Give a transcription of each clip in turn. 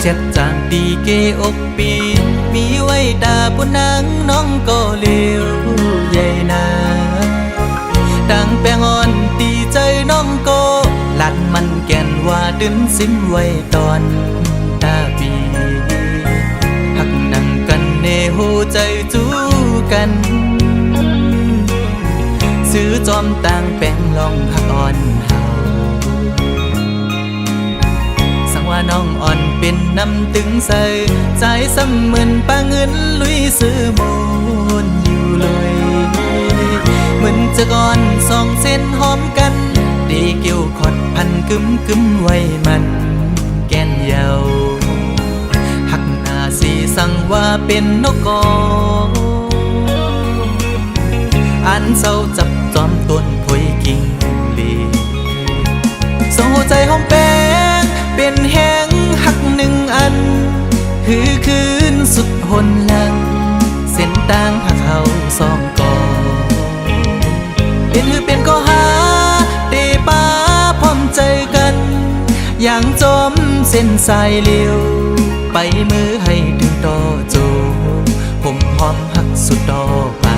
เจ็ดจางดีเกอกปีมีไว้ตาปุนางน้องก็เลี้ยวใหญ่นาดังแปงอ่อนตีใจน้องก็ลัดมันแก่นว่าดึงสิ้นไว้ตอนตาปีหักนั่งกันเนหูใจจูกันซื้อจอมต่างแปงลองหักอ่อนเฮาสังว่าน้องอ่อนเป็นน้ำตึงใสใจซ้ำเหมือนปาเงินลุยซื้อมูลอยู่เลยเหมือนจะก่อนสองเส้นหอมกันดีเกี่ยวขอดพันกึมไว้มันแก่นเยาหักหน้าสีสั่งว่าเป็นนกกออันเศร้าจับจอมต้นพวยกิ่งลีสองหัวใจหอมแป้งเป็นแห้งหักหนึ่งอันหือคืนสุดหนหลังเส้นต่างหักเขาสองกอเป็นหือเป็นก็หาเตป้าพร้อมใจกันอย่างจอมเส้นสายเลี้ยวไปมือให้ถึงต่อโจผมหอมหักสุดดอกบา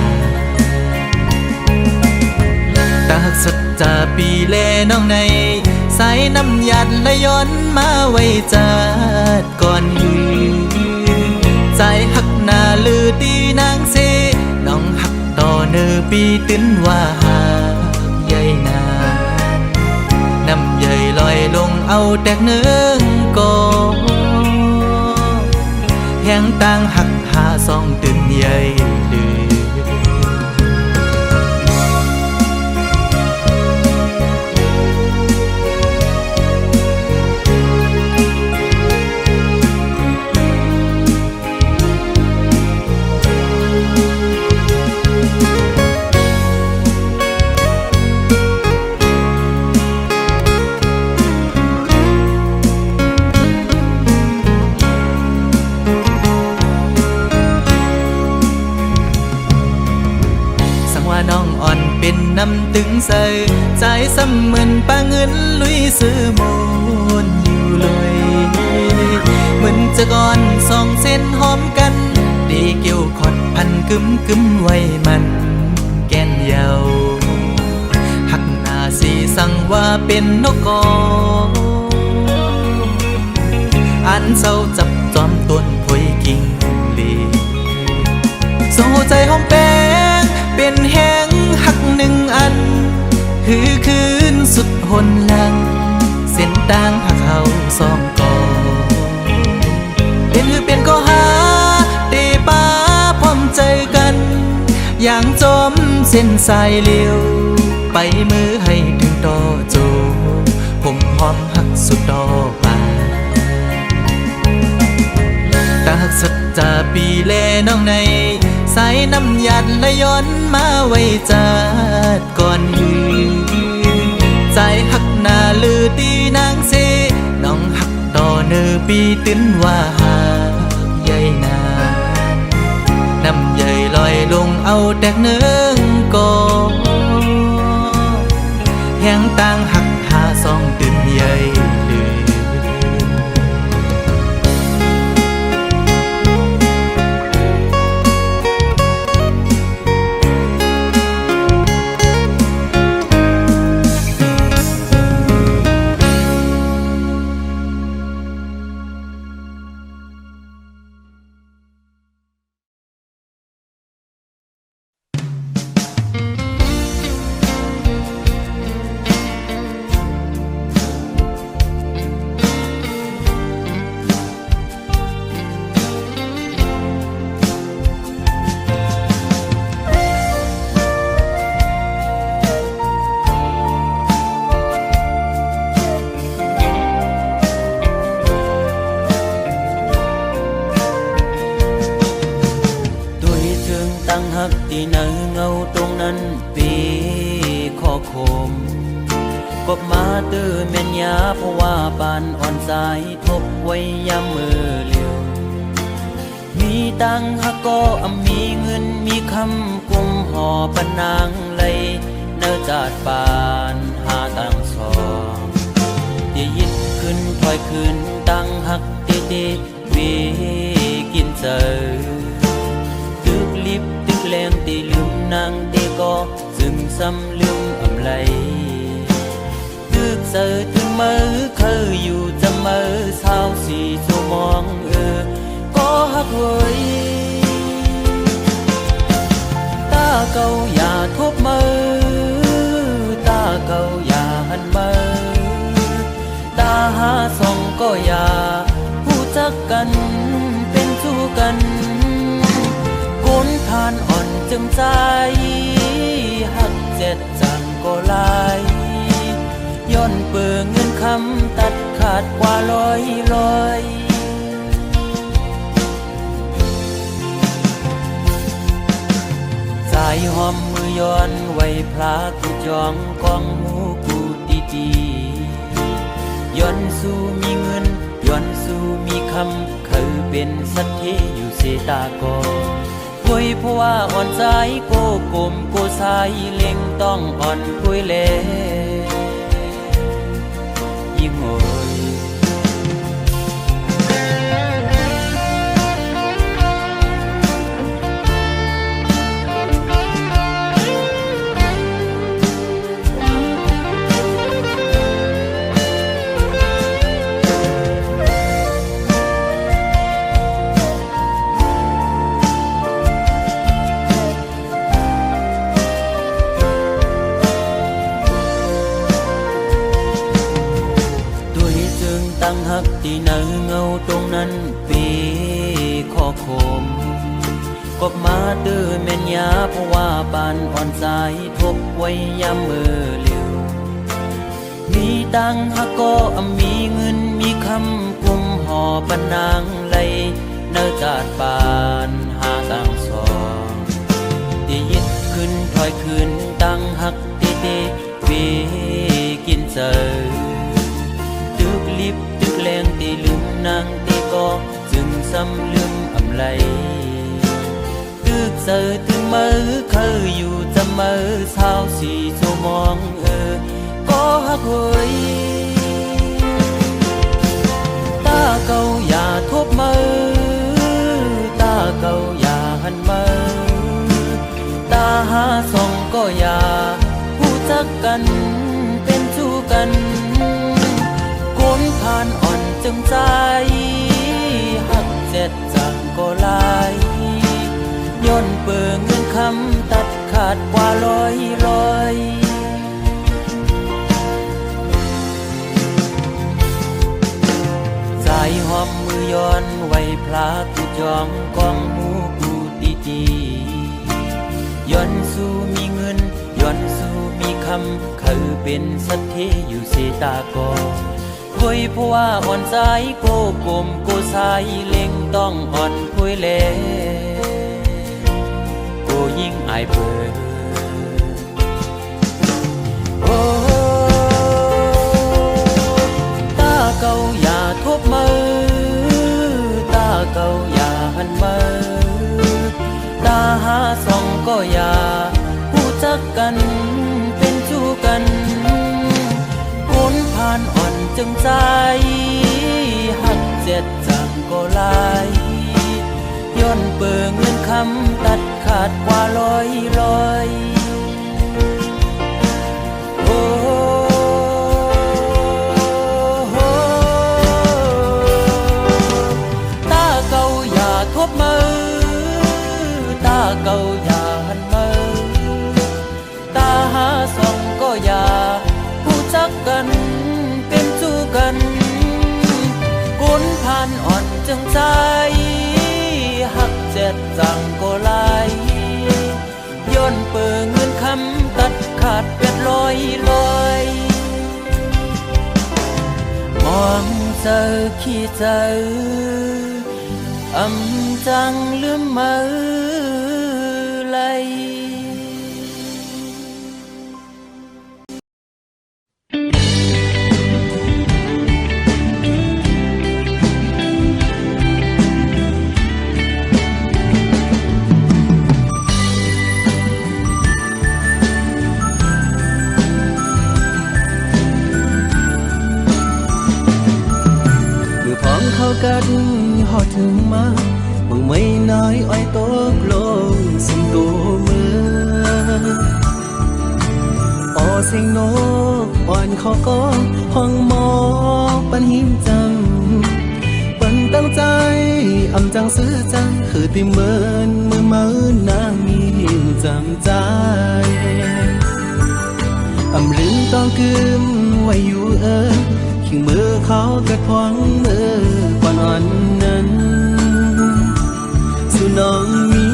ตาหักสุดจะปีแลน้องในสายน้ำหยาดไหลย้อนมาไว้จัดก่อนหือใจหักหน้าลือดีนางเสน้องหักต่อเนื้อปีตื้นว่าหาใหญ่นาน้ำใหญ่ลอยลงเอาแตกเนื้อก็แห้งต่างหักหาสองตื่นใหญ่ลือน้องอ่อนเป็นน้ำตึงใสใจซ้ำเหมือนปาเงินลุยซื้อมูลอยู่เลยเหมือนจะก่อนสองเส้นหอมกันดีเกี่ยวขอดพันกึมไว้มันแก่นเยาหักหน้าสีสั่งว่าเป็นนกกออันเศร้าจับจอมต้นพวยกิ่งลีสองหัวใจหอมแป้งเป็นแห้งหักหนึ่งอันหือคืนสุดหนหลังเส้นต่างหักเขาสองกอเป็นหือเป็นก็หาเตป้าพร้อมใจกันอย่างจอมเส้นสายเลี้ยวไปมือให้ถึงต่อโจผมหอมหักสุดดอกบาตาหักสุดจะปีแลน้องในสายน้ำหยาดไหลย้อนมาไว้จัดก่อนหือใจหักหน้าลือดีนางเสน้องหักต่อเนื้อปีตื้นว่าหาใหญ่นาน้ำใหญ่ลอยลงเอาแตกเนื้อกอแห้งต่างหักหาสองตื่นใหญ่ลือที่ไหนเงาตรงนั้นปีขอคมกบมาตื้อแม่นยาเพราะว่าปานอ่อนสายทบไว้ยามมือเลี้ยวมีตังหักก็มีเงินมีคำกุมห่อปนางไหลเนื้อจาดปานหาตังสองที่ยิดขึ้นถอยขึ้นตังหักที่ tê về kiên giờ tức líp tức len tê lưng nàng tê co rừng xăm lưng ẩm lầy tức giờ tức mơ khơiอยู่จะมอsao xì số mong có hát hồi ta câuอย่าทบมือตาเก่าอย่าหันมือตาหาส่องก็อย่าผู้จักกันเป็นสู้กันก้นทานอ่อนจึงใจหักเจ็ดจังก็ลายย้อนเปิงเงินคำตัดขาดกว่าลอยสายหอมมือย้อนไว้พลากูจองกองหมูกูดีย้อนสู้มีเงินย้อนสู้มีคำเคยเป็นสัตเทอยู่เสตากอคุยเพราะว่าอ่อนใจโกกลมโกสายเล็งต้องอ่อนคุยเลยิ่งโอยตั้งหักที่เนื้อเงาตรงนั้นปีข้อคมกบมาตื้อแม่นยาเพราะว่าปานอ่อนสายทบไว้ยามมือเร็วมีตังหักก็มีเงินมีคำกุมห่อปนนางไหลเนื้อจาดปานหาต่างสองที่ยึดขึ้นถอยขึ้นตั้งหักเตเตปีกินเจอตึกลิบตึกแรงตีลืมนางตีก็จึงซ้ำลืมอำไลตึกเสือตึกมือเคยอยู่จะมือสาวสีโซมองก็หักหวยตาเก่าอย่าทบมือตาเก่าอย่าหันมือตาหาส่องก็อย่าผู้จักกันเป็นชู้กันคนผ่านอ่อนจึงใจหักเจ็ดจังก็ลายย้อนเปิงเงินคำตัดขาดกว่าลอยสายหอมมือย้อนไว้พลากูจองกองหมูกูดีย้อนสู้มีเงินย้อนสู้มีคำเคยเป็นสัตเทอยู่เสตากอคุยเพราะว่าอ่อนใจโกกลมโกสายเล็งต้องอ่อนคุยเลโกยิ่งอายเปิดโอ้ตาเก่าอย่าทบมือตาเก่าอย่าหันมือตาหาส่องก็อย่าผู้จักกันเป็นชู้กันคนผ่านอ่อนจึงใจหักเจ็ดจังก็ลายย้อนเปิงเงินคำตัดขาดกว่าลอยโอ้ตาเก่าอย่าทบมือตาเก่าอย่าหันมือตาหาส่องก็อย่าผู้จักกันเป็นสู้กันคนผ่านอ่อนจึงใจหักเจ็ดจังก็ลายย้อนเปิงเงินคำตัดขาดเป็ดลอยมองเจอขี้เจอจังลืมมือไหล กัด ไม่น้อยอ้อยตกลงสิงตัวมือออเสียงนกอ่อนขอก็ห้องหมอปันหิมจำปันตั้งใจอำจังซื้อจังคือติเหมือนมือมือนางมีหิวจำใจอำลืมต้องกึมไว้อยู่ขิงมือเขากระพวงมือก่อนอ่อนนั้นสู่น้องมี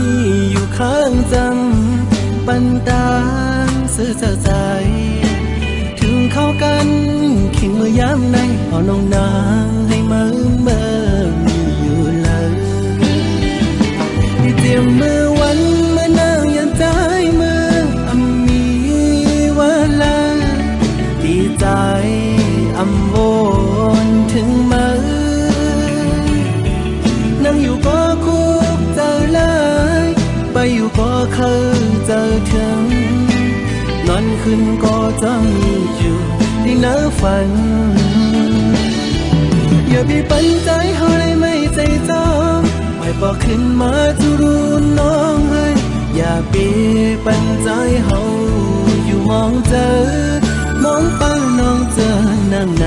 อยู่ข้างจำปันตามซื้อเจ้าใจถึงเข้ากันขิงมือยามในเอาน้องนางให้มือมีอยู่เลยที่เตรียมมือวันเมื่อนางยันใจมือมีว่าลาดีใจอำวนถึงมือนั่งอยู่ก็คุกเจอเลยไปอยู่ก็เคยเจอถึงนอนขึ้นก็จ้องอยู่ที่เนื้อฝันอย่าไปปันใจเขาเลยไม่ใจจอมไม่บอกขึ้นมาจะรู้น้องให้อย่าไปปันใจเขาอยู่มองเจอมองเป้าน้องเจอนั่งไหน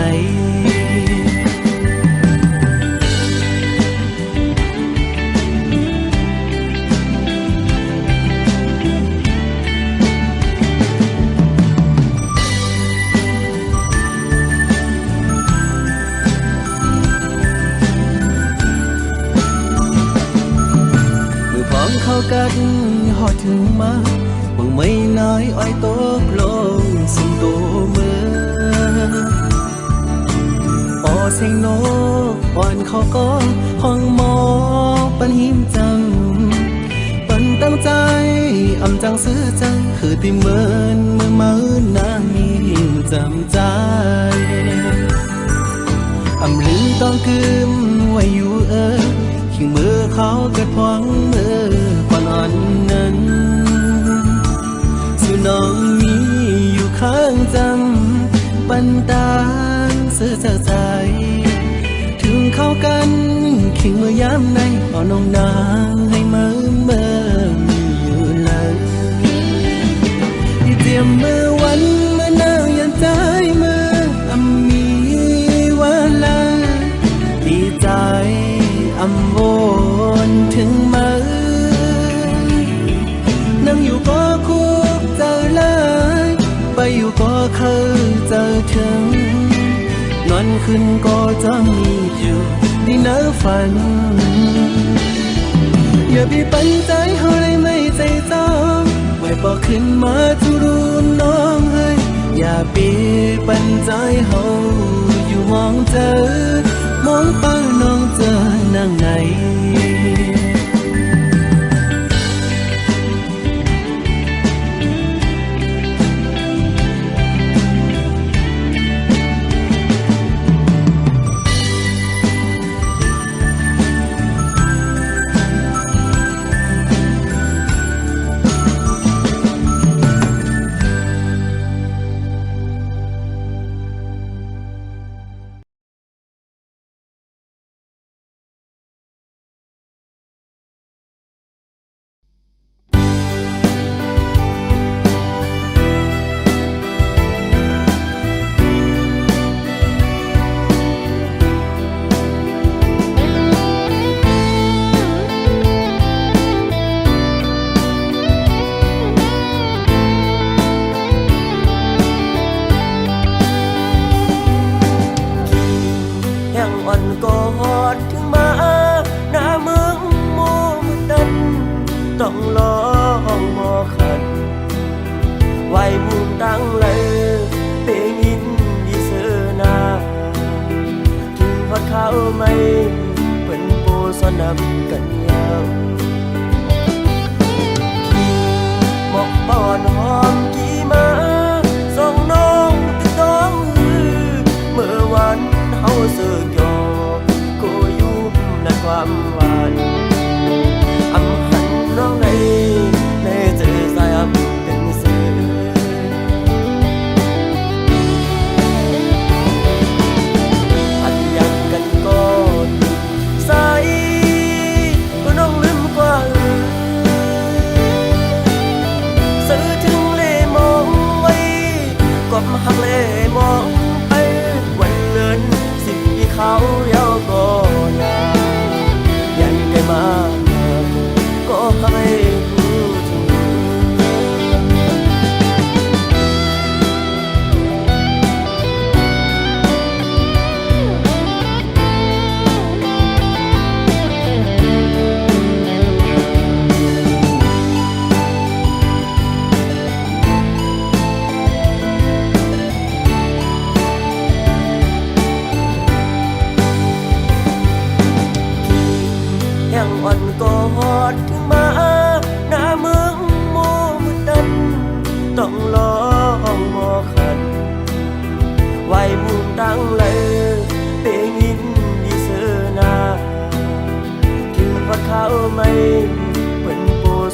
เข้ากันหอดถึงมาเมื่อไม่น้อยอ้อยตกลงสิงตัวมือออเสียงนกอ่อนเขาก็ห้องหมอปันหิมจำปันตั้งใจอำจังซื้อจังคือติเหมือนมือมือนางมีหิวจำใจอำลืมต้องกึมไว้อยู่ขิงมือเขากระพวงมือก่อนอ่อนนั้นสู่น้องมีอยู่ข้างจำปันตามซื้อเจ้าใจถึงเข้ากันขิงมือยามในเอาน้องนางให้มือมีอยู่เลยที่เตรียมมือวันเมื่อนางยันใจมือมีว่าลาดีใจอำวนถึงมือนั่งอยู่ก็คุกเจอเลยไปอยู่ก็เคยเจอถึงนอนขึ้นก็จะมีอยู่ที่เนื้อฝันอย่าไปปันใจเขาเลยไม่ใจจอมไม่บอกขึ้นมาจะรู้น้องให้อย่าไปปันใจเขาอยู่มองเจอมองเป้าน้องเจอนั่งไหนกอดถึงมาหน้าเมืองโมดันต้องลองมอขันไว้มุมตั้งเลยเปยินดีเสนาถึงฮอดเขาไม่เป็นโปสนับกันยาวหมอกปอนหอมกี่มาส่งน้องติดต้องเมื่อวันเฮาเสือกยอความหวานอำหันน้องในเจอสายอับเป็นเสือหัดยังกันก่อนสายก็น้อง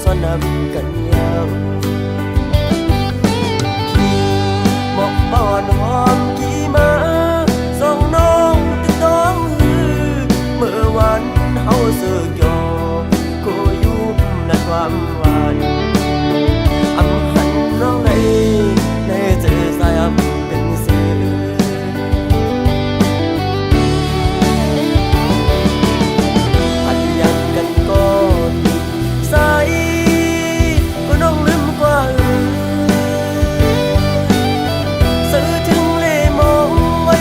ซ้อนนำกันยาวบอกบ่อนหอมกี่มาส่งน้องติดต้องหือเมื่อวันเฮาเสือกยอก็ยุ่มนัดความหวานอำหันน้องในเจอสายอำเป็นสื่ออันยังกันก็ใสก็น้องลืมกว่าสื่อถึงเล่มองไว้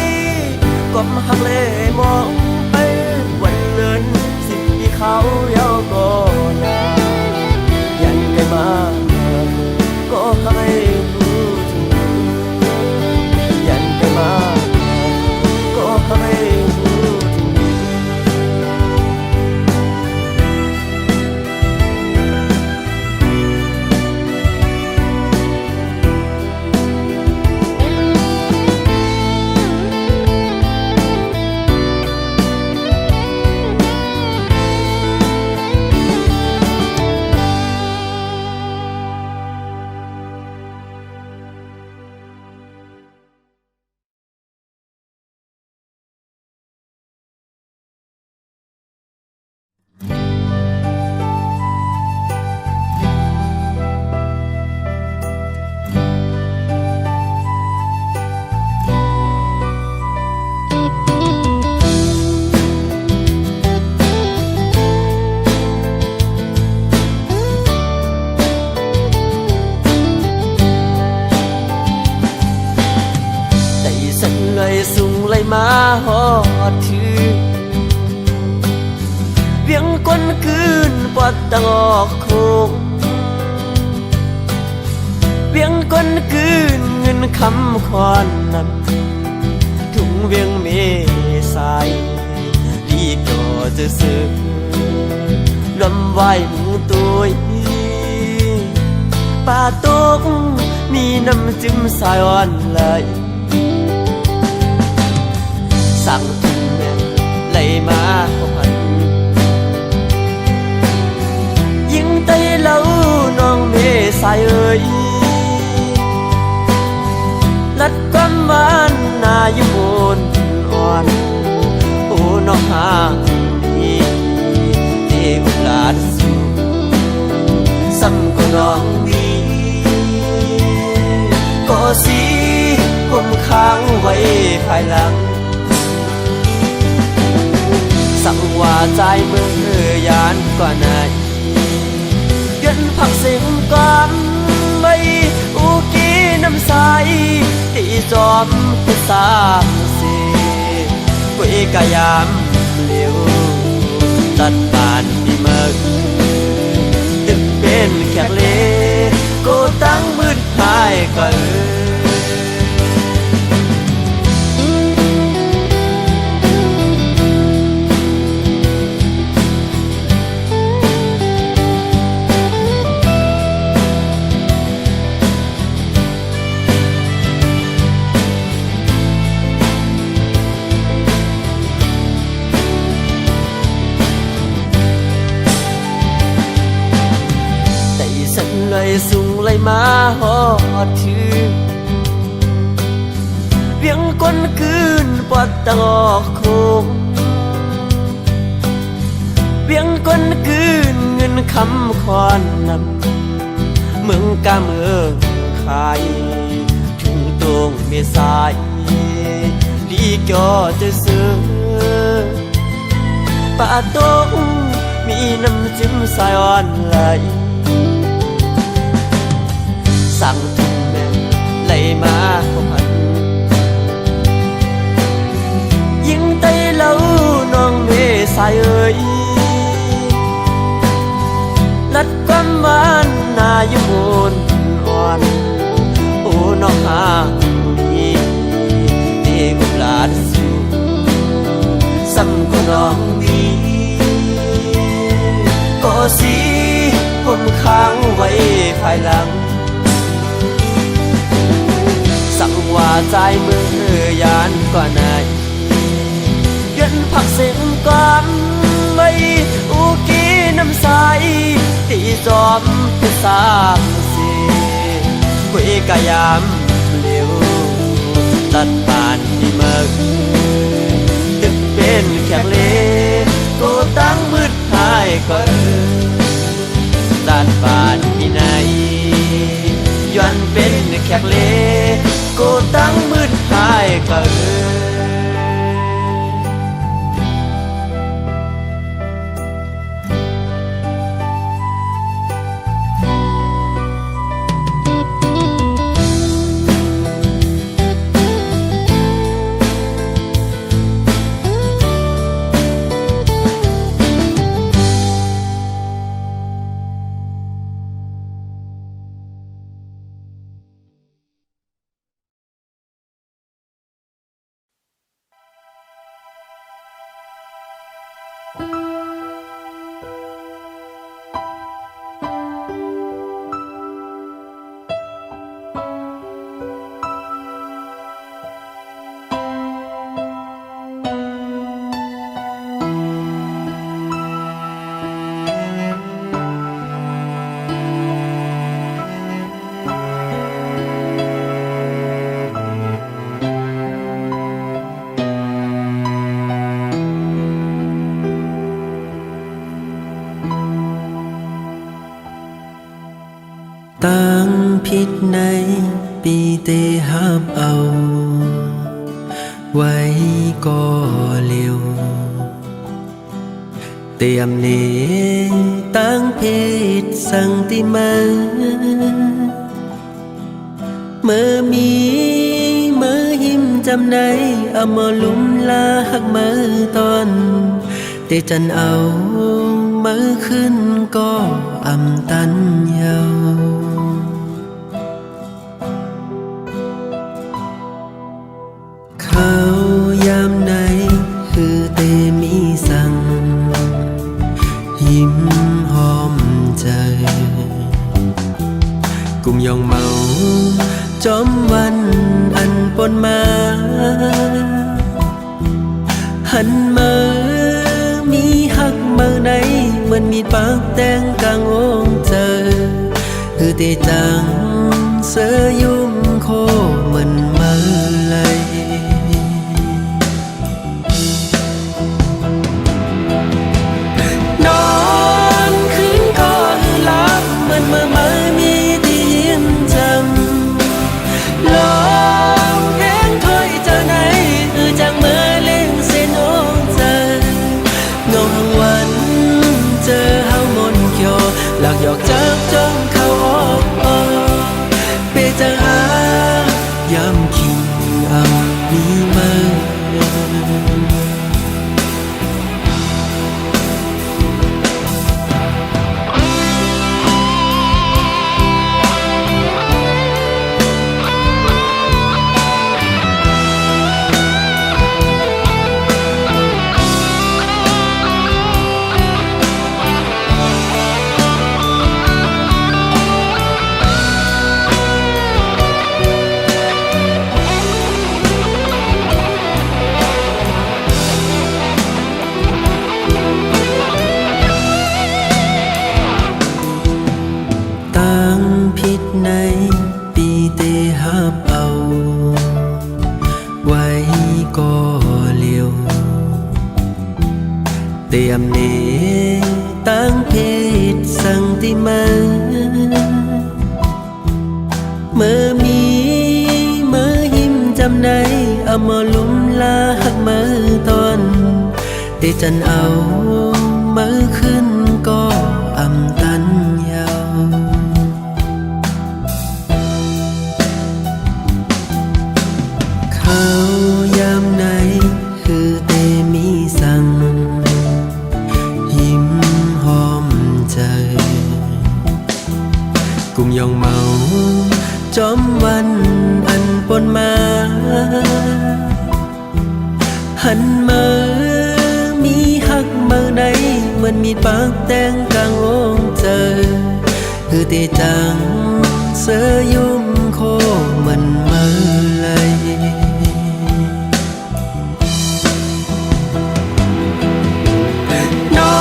ก็มาหักเล่มองไปวันเดินสิบปีเขายาวก็นายันไกลมาก็ให้รู้ถึงยันไกลมาก็ให้รู้ถึงสูงเลยมาหอดถือเวียงก้นคืนปอดตะงอกโคงเวียงก้นคืนเงินคำคอนนั้นถุงเวียงเมสายดีก่อจะซื้อลำไหวหมูตัวป่าตกมีน้ำจิ้มสายอ่อนไหลสั่งถึงแม่ไหลมาพันยิ่งไตเล่าน้องเมสายเอ่ยลัดความหวานนาอยู่บนอ่อนโอ้น้องหางดีเที่ยวลาดสูซ้ำก็น้องดีก็สิผมค้างไว้ภายหลังสั่งว่าใจมือยานกว่าไหนยันพักเสียงก่อนใบอุกีน้ำใสที่จอมที่สามสีกุยกะยามเลี้ยวตัดบานที่เมืองตึกเป็นแขกเลก็ตั้งมืดหายก็เลยสูงเลยมาหอดถือเวียงก้นคืนปอดตะงอกโคงเวียงก้นคืนเงินคำคอนนำเมืองกาเมืองขายถึงตรงเมษายลีก่อจะซื้อป่าตกมีน้ำจิ้มสายอ่อนไหลสั่งถึงแม่ไหลมาพันยิ่งไตเล่าน้องเมสายเอ่ยลัดความหวานนาอยู่บนอ่อนโอ้น้องหางดีเที่ยวลาดสูซ้ำก็น้องดีก็สิผมค้างไว้ภายหลังสั่งว่าใจมือยานกว่าไหนยันพักเสียงก่อนใบ ไม่อูกีน้ำใสที่จอมเป็นสามสีคุยกะยามเลี้ยวตัดผ่านที่เมืองตึกเป็นแขกเลก็ตั้งมืดหายก็ตัดผ่านที่ไหนย้อนเป็นแขกเลก็ตั้งมืดหายก็ตั้งผิดในปีเตหับเอาไว้ก็เร็วเตรียมเนตั้งเพศสังติมาเมื่อมีเมื่อหิมจำในเอามาลุ่มลาหักมือตอนเตจันเอามือขึ้นก็อำตันเยาเขายามไหนคือเตมีสั่งยิ้มหอมใจกุมยองเมาจอมวันอันปนมาหันมามีหักเมื่อไหนเหมือนมีปากแดงกลางองค์เจอคือเตจังเสยยุ่มโคเหมือนเมื่อไรนอนคืนก็หลับเหมือนเมื่อมีที่ยิ้มจำลองแห้งถ้อยเจ้าไหนคือจังเมื่อเล่งเส้นองเจอเงาทั้งวันเจอเฮามนเขียวหลักหยอกจับจ้องเข้าออกเปจังหายามคิงเอามีมา เตรียมเนตั้งเพศสังติมาเมื่อมีเมื่อหิมจำในเอามาลุ่มลาหักมือตอนเตจันเอามือขึ้นก็อำตันยาวเขายามไหนคือเตมีสั่งยิ้มหอมใจกุมยองเมาจอมวันอันปนมาหันมามีหักเมื่อใดเหมือนมีปากแดงกลางองเจอคือเตจังเสยยุ่มโคเหมือนเมื่อไรนอ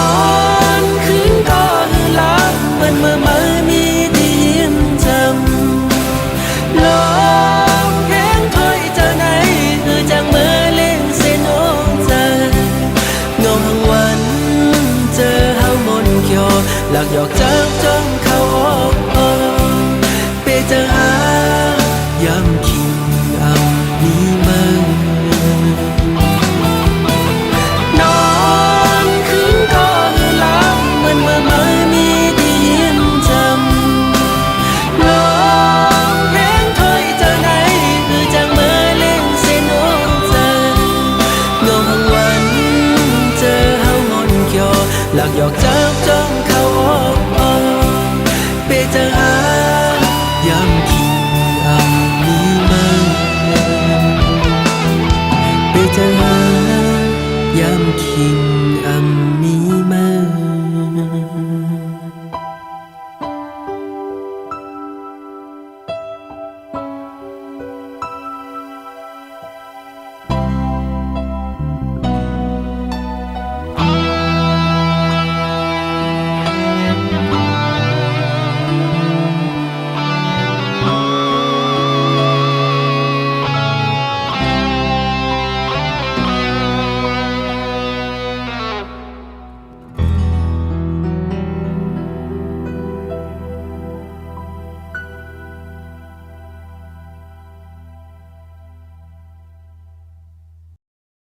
หลักหยอกจับจ้องเข้าออกเปจะหายามคิงอำมีมาเปจะหายามคิงอำมีมา